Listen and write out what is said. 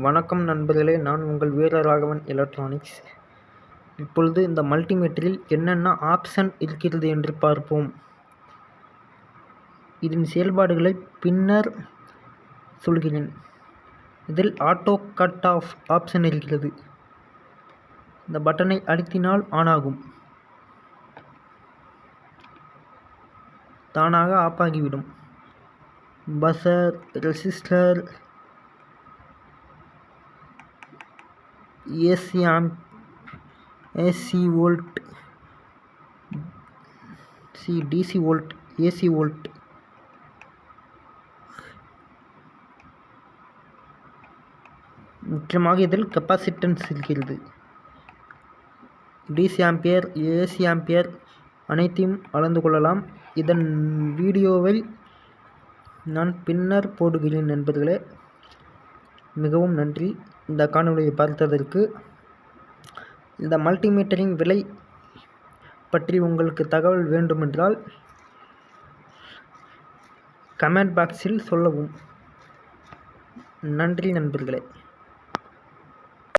வணக்கம் நண்பர்களே, நான் உங்கள் வீரராகவன் எலக்ட்ரானிக்ஸ். இப்பொழுது இந்த மல்டிமீட்டரில் என்னென்ன ஆப்ஷன் இருக்கிறது என்று பார்ப்போம். இதன் செயல்பாடுகளை பின்னர் சொல்கிறேன். இதில் ஆட்டோ கட் ஆஃப் ஆப்ஷன் இருக்கிறது. இந்த பட்டனை அழுத்தினால் ஆன் ஆகும், தானாக ஆஃப் ஆகிவிடும். Buzzer, resistor, AC volt, DC volt, AC volt, முக்கியமாக இதில் கெப்பாசிட்டன்ஸ் இருக்கிறது. டிசி ஆம்பியர், ஏசி ஆம்பியர் அனைத்தையும் அளந்து கொள்ளலாம். இதன் வீடியோவை நான் பின்னர் போடுகிறேன் நண்பர்களே. மிகவும் நன்றி இந்த காணொளியை பார்த்ததற்கு. இந்த மல்டிமீட்டரின் விலை பற்றி உங்களுக்கு தகவல் வேண்டுமென்றால் கமெண்ட் பாக்ஸில் சொல்லவும். நன்றி நண்பர்களே.